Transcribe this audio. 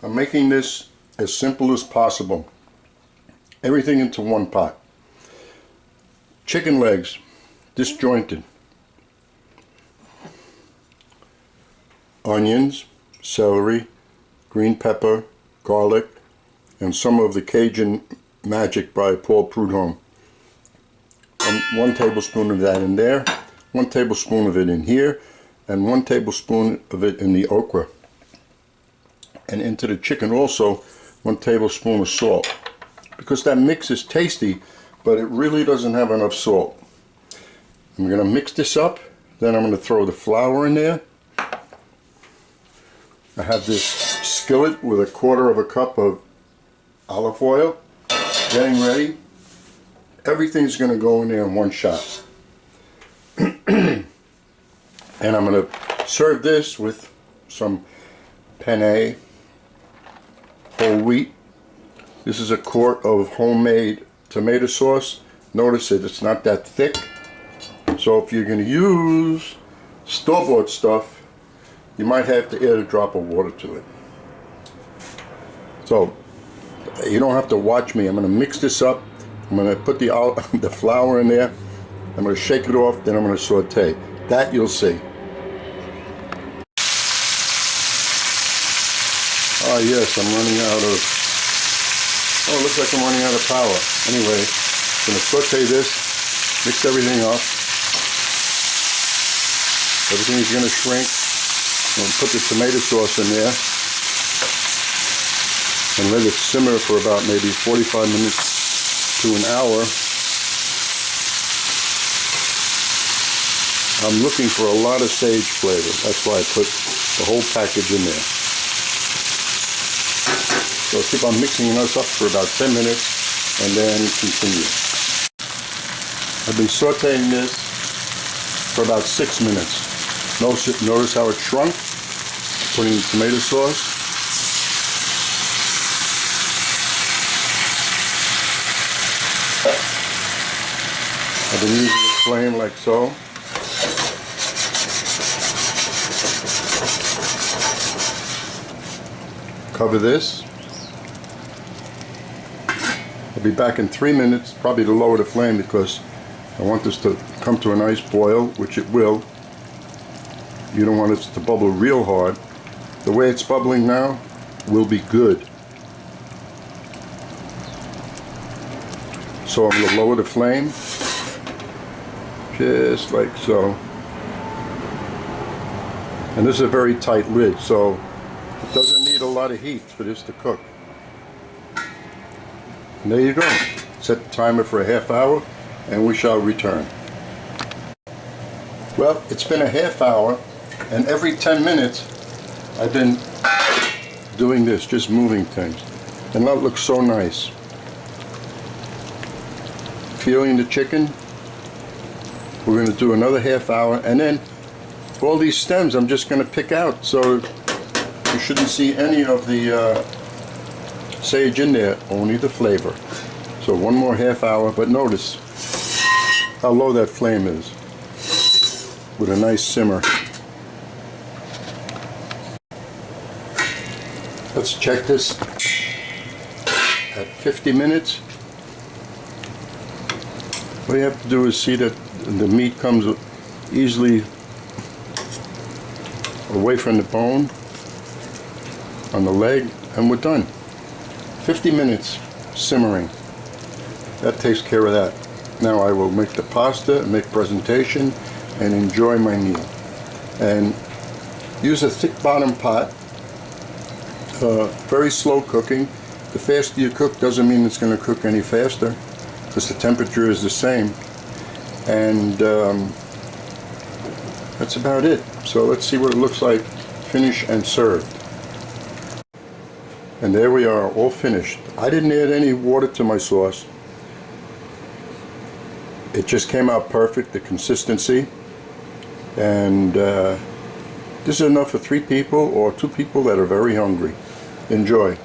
I'm making this as simple as possible. Everything into one pot. Chicken legs, disjointed. Onions, celery, green pepper, garlic, and some of the Cajun Magic by Paul Prudhomme. And 1 tablespoon of that in there, 1 tablespoon of it in here, and 1 tablespoon of it in the okra. And into the chicken also 1 tablespoon of salt, because that mix is tasty, but it really doesn't have enough salt. I'm going to mix this up, then I'm going to throw the flour in there. I have this skillet with 1/4 cup of olive oil, getting ready. Everything's going to go in there in one shot. And I'm going to serve this with some penne, whole wheat. This is 1 quart of homemade tomato sauce. Notice it's not that thick. So if you're going to use store-bought stuff, you might have to add a drop of water to it. So you don't have to watch me. I'm going to mix this up. I'm going to put the flour in there. I'm going to shake it off. Then I'm going to saute. That you'll see. Oh yes, I'm running out of... Oh, it looks like I'm running out of power. Anyway, I'm going to saute this, mix everything up. Everything is going to shrink. I'm going to put the tomato sauce in there and let it simmer for about maybe 45 minutes to an hour. I'm looking for a lot of sage flavor. That's why I put the whole package in there. So I'll keep on mixing this up for about 10 minutes and then continue. I've been sauteing this for about 6 minutes. Notice how it shrunk. Putting the tomato sauce. I've been using the flame like so. Cover this. I'll be back in 3 minutes, probably to lower the flame because I want this to come to a nice boil, which it will. You don't want it to bubble real hard. The way it's bubbling now will be good. So I'm going to lower the flame, just like so. And this is a very tight lid, so it doesn't need a lot of heat for this to cook. And there you go. Set the timer for a ½ hour and we shall return. Well, it's been a ½ hour, and every 10 minutes I've been doing this, just moving things. And that looks so nice. Feeling the chicken. We're going to do another ½ hour, and then all these stems I'm just going to pick out, so you shouldn't see any of the sage in there, only the flavor. So one more ½ hour, but notice how low that flame is with a nice simmer. Let's check this at 50 minutes. What you have to do is see that the meat comes easily away from the bone on the leg, and we're done. 50 minutes simmering. That takes care of that. Now I will make the pasta, make presentation, and enjoy my meal. And use a thick bottom pot. Very slow cooking. The faster you cook doesn't mean it's going to cook any faster, because the temperature is the same. And that's about it. So let's see what it looks like finished and served. And there we are, all finished. I didn't add any water to my sauce. It just came out perfect, the consistency. And this is enough for 3 people or 2 people that are very hungry. Enjoy.